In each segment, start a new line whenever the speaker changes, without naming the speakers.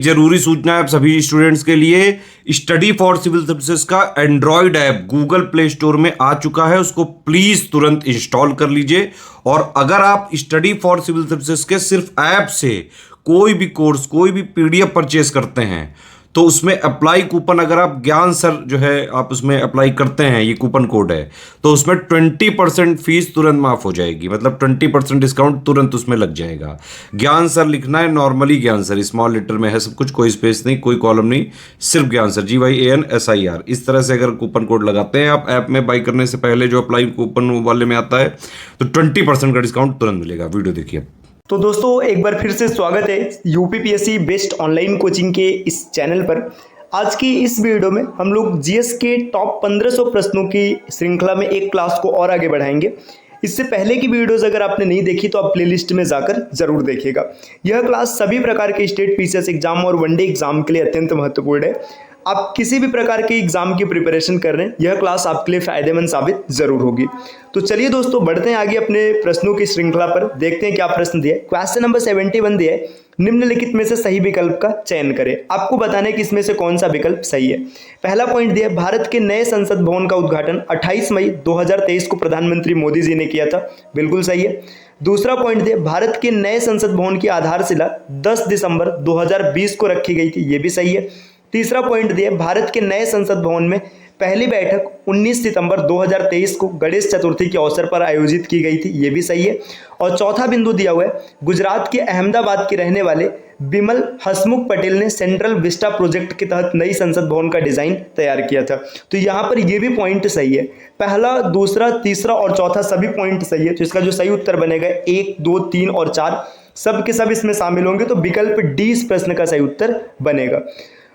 जरूरी सूचना है आप सभी स्टूडेंट्स के लिए। स्टडी फॉर सिविल सर्विसेज का Android app Google play store में आ चुका है, उसको प्लीज तुरंत इंस्टॉल कर लीजिए। और अगर आप स्टडी फॉर सिविल सर्विसेज के सिर्फ ऐप से कोई भी कोर्स, कोई भी पीडीएफ परचेस करते हैं तो उसमें अप्लाई कूपन, अगर आप ज्ञान सर जो है आप उसमें अप्लाई करते हैं, ये कूपन कोड है, तो उसमें 20% फीस तुरंत माफ हो जाएगी। मतलब 20% डिस्काउंट तुरंत उसमें लग जाएगा। ज्ञान सर लिखना है, नॉर्मली ज्ञान सर, स्मॉल लेटर में है सब कुछ, कोई स्पेस नहीं, कोई कॉलम नहीं, सिर्फ ज्ञान सर, GYANSIR। इस तरह से अगर कूपन कोड लगाते हैं आप ऐप में बाई करने से पहले, जो अप्लाई कूपन वाले में आता है, तो 20% का डिस्काउंट तुरंत मिलेगा। वीडियो देखिए।
तो दोस्तों एक बार फिर से स्वागत है यूपीपीएससी बेस्ट ऑनलाइन कोचिंग के इस चैनल पर। आज की इस वीडियो में हम लोग जीएस के टॉप 1500 प्रश्नों की श्रृंखला में एक क्लास को और आगे बढ़ाएंगे। इससे पहले की वीडियोस अगर आपने नहीं देखी तो आप प्लेलिस्ट में जाकर जरूर देखिएगा। यह क्लास सभी प्रकार के स्टेट पीसीएस एग्जाम और वनडे एग्जाम के लिए अत्यंत महत्वपूर्ण है। आप किसी भी प्रकार के एग्जाम की प्रिपरेशन कर रहे हैं, यह क्लास आपके लिए फायदेमंद साबित जरूर होगी। तो चलिए दोस्तों बढ़ते हैं आगे अपने प्रश्नों की श्रृंखला पर। देखते हैं क्या प्रश्न दिया है। क्वेश्चन नंबर 71 दिया है, निम्नलिखित में से सही विकल्प का चयन करें। आपको बताना है कि इसमें से कौन सा विकल्प सही है। पहला पॉइंट दिया है, भारत के नए संसद भवन का उद्घाटन 28 मई 2023 को प्रधानमंत्री मोदी जी ने किया था। बिल्कुल सही है। दूसरा पॉइंट दिया, भारत के नए संसद भवन की आधारशिला 10 दिसंबर 2020 को रखी गई थी। यह भी सही है। तीसरा पॉइंट दिया, भारत के नए संसद भवन में पहली बैठक 19 सितंबर 2023 को गणेश चतुर्थी के अवसर पर आयोजित की गई थी। ये भी सही है। और चौथा बिंदु दिया हुआ है, गुजरात के अहमदाबाद के रहने वाले बिमल हसमुख पटेल ने सेंट्रल विस्टा प्रोजेक्ट के तहत नई संसद भवन का डिजाइन तैयार किया था। तो यहाँ पर ये भी पॉइंट सही है। पहला, दूसरा, तीसरा और चौथा सभी पॉइंट सही है। तो इसका जो सही उत्तर बनेगा 1, 2, 3 और 4 सब के सब इसमें शामिल होंगे। तो विकल्प डी इस प्रश्न का सही उत्तर बनेगा।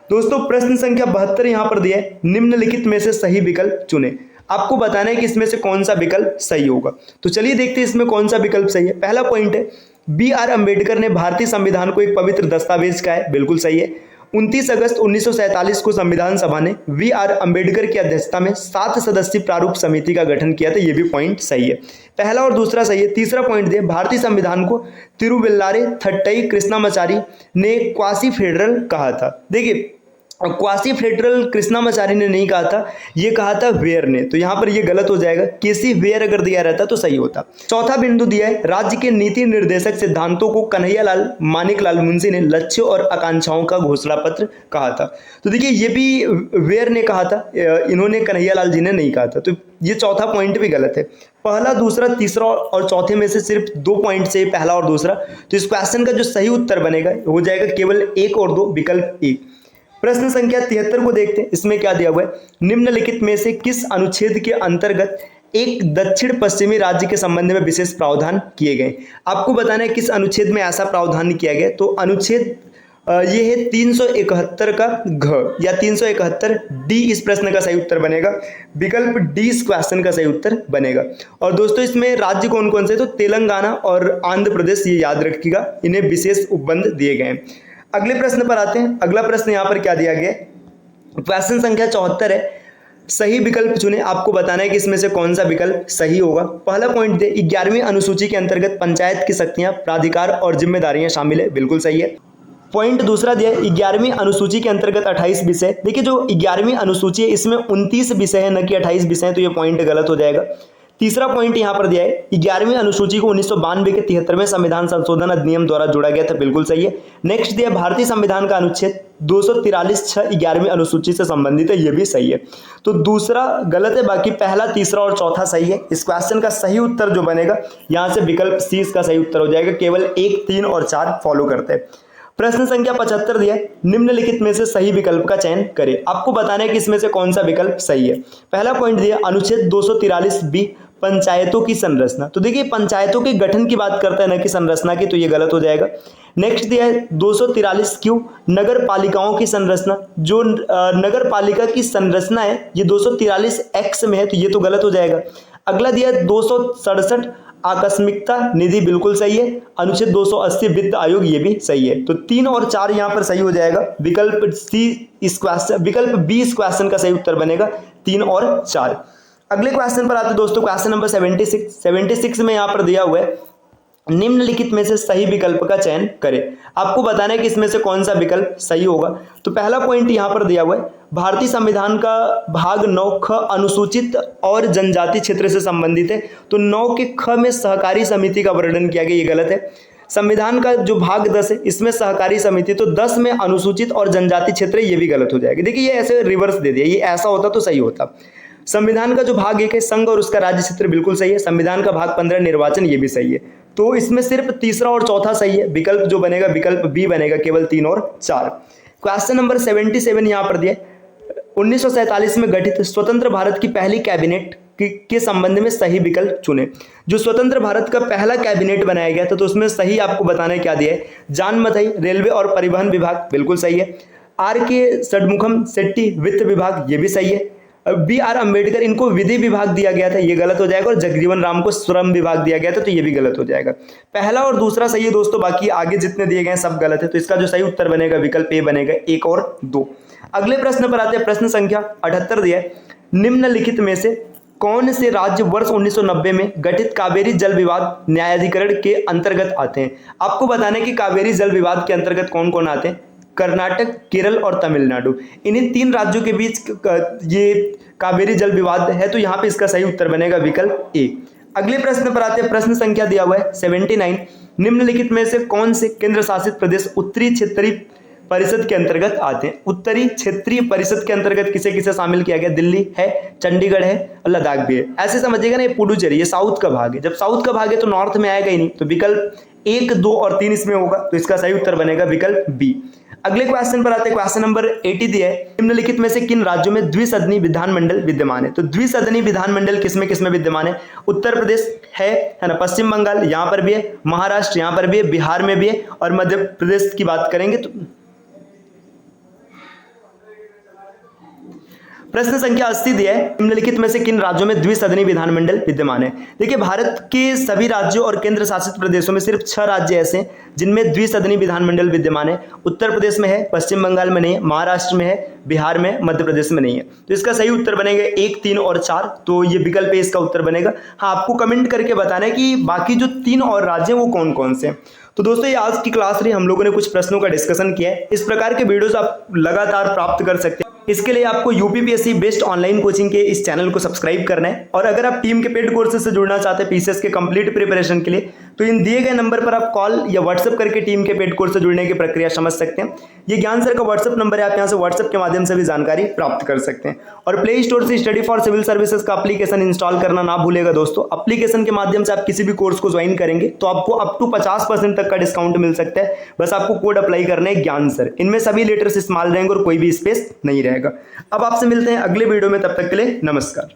दोस्तों प्रश्न संख्या 72 यहां पर दिया है, निम्नलिखित में से सही विकल्प चुने। आपको बताना है कि इसमें से कौन सा विकल्प सही होगा। तो चलिए देखते हैं इसमें कौन सा विकल्प सही है। पहला पॉइंट है, BR अम्बेडकर ने भारतीय संविधान को एक पवित्र दस्तावेज कहा है। बिल्कुल सही है। 29 अगस्त 1947 को संविधान सभा ने VR अम्बेडकर की अध्यक्षता में 7 सदस्यीय प्रारूप समिति का गठन किया था। यह भी पॉइंट सही है। पहला और दूसरा सही है। तीसरा पॉइंट दिया, भारतीय संविधान को तिरुविल्लारे थट्टई कृष्णामाचारी ने क्वासी फेडरल कहा था। देखिए क्वासी फेडरल कृष्णामाचारी ने नहीं कहा था, ये कहा था वेयर ने। तो यहाँ पर ये गलत हो जाएगा। केसी वेयर अगर दिया रहता तो सही होता। चौथा बिंदु दिया है, राज्य के नीति निर्देशक सिद्धांतों को कन्हैयालाल मानिकलाल मुंशी ने लक्ष्यों और आकांक्षाओं का घोषणा पत्र कहा था। तो देखिए ये भी वेयर ने कहा था, इन्होंने कन्हैयालाल जी ने नहीं कहा था। तो ये चौथा पॉइंट भी गलत है। पहला, दूसरा, तीसरा और चौथे में से सिर्फ 2 पॉइंट से पहला और दूसरा। तो इस क्वेश्चन का जो सही उत्तर बनेगा हो जाएगा केवल 1 और 2, विकल्प 1। प्रश्न संख्या 73 को देखते हैं। इसमें क्या दिया हुआ है, निम्नलिखित में से किस अनुच्छेद के अंतर्गत एक दक्षिण पश्चिमी राज्य के संबंध में विशेष प्रावधान किए गए। आपको बताना है किस अनुच्छेद में ऐसा प्रावधान किया गया। तो अनुच्छेद ये है 371 का घ या 371 डी इस प्रश्न का सही उत्तर बनेगा। विकल्प डी इस क्वेश्चन का सही उत्तर बनेगा। और दोस्तों इसमें राज्य कौन कौन से, तो तेलंगाना और आंध्र प्रदेश, ये याद रखिएगा, इन्हें विशेष उपबंध दिए गए हैं। अगले प्रश्न पर आते हैं। अगला प्रश्न यहाँ पर क्या दिया गया है, क्वेश्चन संख्या 74 है, सही विकल्प चुने। आपको बताना है कि इसमें से कौन सा विकल्प सही होगा। पहला पॉइंट दे, 11वीं अनुसूची के अंतर्गत पंचायत की शक्तियां, प्राधिकार और जिम्मेदारियां शामिल है। बिल्कुल सही है। पॉइंट दूसरा दिया है, 11वीं अनुसूची के अंतर्गत 28 विषय। देखिए जो 11वीं अनुसूची है इसमें 29 विषय है, न कि 28 विषय है, तो ये पॉइंट गलत हो जाएगा। तीसरा पॉइंट यहां पर दिया है, 11वीं अनुसूची को 1992 के 73वें संविधान संशोधन अधिनियम द्वारा जोड़ा गया था। बिल्कुल सही है। नेक्स्ट दिया, भारतीय संविधान का अनुच्छेद 243(6) 11वीं अनुसूची से संबंधित है। यह भी सही है। तो दूसरा गलत है, बाकी पहला, तीसरा और चौथा सही है। इस क्वेश्चन का सही उत्तर जो बनेगा यहां से विकल्प सी इसका सही उत्तर हो जाएगा। केवल 1, 3 और 4 फॉलो करते हैं। प्रश्न संख्या 75 दिया, निम्नलिखित में से सही विकल्प का चयन करें। आपको बताना है कि इसमें से कौन सा विकल्प सही है। पहला पॉइंट दिया, अनुच्छेद 243(b) पंचायतों की संरचना। तो देखिए पंचायतों के गठन की बात करता है, न कि संरचना की, तो ये गलत हो जाएगा। नेक्स्ट दिया है 243(q) नगर पालिकाओं की संरचना। जो नगर पालिका की संरचना है ये 243(x) में है, तो ये तो गलत हो जाएगा। अगला दिया है 267 आकस्मिकता निधि। बिल्कुल सही है। अनुच्छेद 280 वित्त आयोग, ये भी सही है। तो 3 और 4 यहां पर सही हो जाएगा। विकल्प सी इस क्वेश्चन, विकल्प बी इस क्वेश्चन का सही उत्तर बनेगा, 3 और 4। अगले क्वेश्चन पर आते हैं दोस्तों, क्वेश्चन नंबर 76 में यहां पर दिया हुआ है, निम्नलिखित में से सही विकल्प का चयन करें। आपको बताना है कि इसमें से कौन सा विकल्प सही होगा। तो पहला पॉइंट यहाँ पर दिया हुआ है, भारतीय संविधान का भाग 9 ख अनुसूचित और जनजाति क्षेत्र से संबंधित है। तो 9 के ख में सहकारी समिति का वर्णन किया गया, ये गलत है। संविधान का जो भाग 10 है इसमें सहकारी समिति, तो 10 में अनुसूचित और जनजाति क्षेत्र, ये भी गलत हो जाएगा। देखिए ये ऐसे रिवर्स दे दिया, ये ऐसा होता तो सही होता। संविधान का जो भाग 1 है संघ और उसका राज्य क्षेत्र, बिल्कुल सही है। संविधान का भाग 15 निर्वाचन, ये भी सही है। तो इसमें सिर्फ तीसरा और चौथा सही है। विकल्प जो बनेगा विकल्प बी बनेगा, केवल 3 और 4। क्वेश्चन नंबर 77 यहाँ पर दिया, 1947 में गठित स्वतंत्र भारत की पहली कैबिनेट के संबंध में सही विकल्प चुने। जो स्वतंत्र भारत का पहला कैबिनेट बनाया गया था, तो उसमें सही आपको बताना है क्या दिया है। जान मथई रेलवे और परिवहन विभाग, बिल्कुल सही है। आर के षडमुखम शेट्टी वित्त विभाग, ये भी सही है। बी आर अम्बेडकर, इनको विधि विभाग दिया गया था, ये गलत हो जाएगा। और जगजीवन राम को श्रम विभाग दिया गया था, तो ये भी गलत हो जाएगा। पहला और दूसरा सही है दोस्तों, बाकी आगे जितने दिए गए हैं सब गलत है। तो इसका जो सही उत्तर बनेगा विकल्प ए बनेगा, 1 और 2। अगले प्रश्न पर आते हैं। प्रश्न संख्या 78 दिया है, निम्नलिखित में से कौन से राज्य वर्ष 1990 में गठित कावेरी जल विवाद न्यायाधिकरण के अंतर्गत आते हैं। आपको बताना है कि कावेरी जल विवाद के अंतर्गत कौन कौन आते हैं। कर्नाटक, केरल और तमिलनाडु, इन्हीं 3 राज्यों के बीच ये कावेरी जल विवाद है। तो यहाँ पे इसका सही उत्तर बनेगा विकल्प ए। अगले प्रश्न पर आते हैं। प्रश्न संख्या दिया हुआ है 79, निम्नलिखित में से कौन से केंद्र शासित प्रदेश उत्तरी क्षेत्रीय परिषद के अंतर्गत आते हैं। उत्तरी क्षेत्रीय परिषद के अंतर्गत किसे किसे शामिल किया गया। दिल्ली है, चंडीगढ़ है और लद्दाख भी है। ऐसे समझिएगा ना, ये पुडुचेरी, ये साउथ का भाग है। जब साउथ का भाग है तो नॉर्थ में आएगा ही नहीं। तो विकल्प 1, 2 और 3 इसमें होगा। तो इसका सही उत्तर बनेगा विकल्प बी। अगले क्वेश्चन पर आते हैं। क्वेश्चन नंबर 80 दिया है, निम्नलिखित में से किन राज्यों में द्विसदनी विधानमंडल विद्यमान है। तो द्विसदनी विधानमंडल किसमें किसमें विद्यमान है। उत्तर प्रदेश है ना, पश्चिम बंगाल यहाँ पर भी है, महाराष्ट्र यहाँ पर भी है, बिहार में भी है और मध्य प्रदेश की बात करेंगे तो प्रश्न संख्या 80 दिया है, निम्नलिखित में से किन राज्यों में द्विसदनी विधानमंडल विद्यमान है। देखिए भारत के सभी राज्यों और केंद्र शासित प्रदेशों में सिर्फ 6 राज्य ऐसे हैं जिनमें द्विसदनी विधानमंडल विद्यमान है। उत्तर प्रदेश में है, पश्चिम बंगाल में नहीं है, महाराष्ट्र में है, बिहार में, मध्य प्रदेश में नहीं है। तो इसका सही उत्तर बनेगा 1, 3 और 4। तो ये विकल्प है, इसका उत्तर बनेगा। हाँ, आपको कमेंट करके बताना है कि बाकी जो 3 और राज्य हैं वो कौन कौन से हैं। तो दोस्तों ये आज की क्लास रही, हम लोगों ने कुछ प्रश्नों का डिस्कशन किया है। इस प्रकार के वीडियोस आप लगातार प्राप्त कर सकते हैं। इसके लिए आपको यूपीपीएससी बेस्ट ऑनलाइन कोचिंग के इस चैनल को सब्सक्राइब करना है। और अगर आप टीम के पेड कोर्सेज से जुड़ना चाहते हैं पीसीएस के कंप्लीट प्रिपरेशन के लिए, तो इन दिए गए नंबर पर आप कॉल या व्हाट्सएप करके टीम के पेड कोर्स से जुड़ने की प्रक्रिया समझ सकते हैं। ये ज्ञान सर का व्हाट्सएप नंबर है, आप यहाँ से व्हाट्सएप के माध्यम से भी जानकारी प्राप्त कर सकते हैं। और प्ले स्टोर से स्टडी फॉर सिविल सर्विसेज का एप्लीकेशन इंस्टॉल करना ना भूलेगा दोस्तों। एप्लीकेशन के माध्यम से आप किसी भी कोर्स को ज्वाइन करेंगे तो आपको अप टू 50% तक का डिस्काउंट मिल सकता है। बस आपको कोड अप्लाई करना है ज्ञान सर, इनमें सभी लेटर्स स्मॉल रहेंगे और कोई भी स्पेस नहीं रहेगा। अब आपसे मिलते हैं अगले वीडियो में, तब तक के लिए नमस्कार।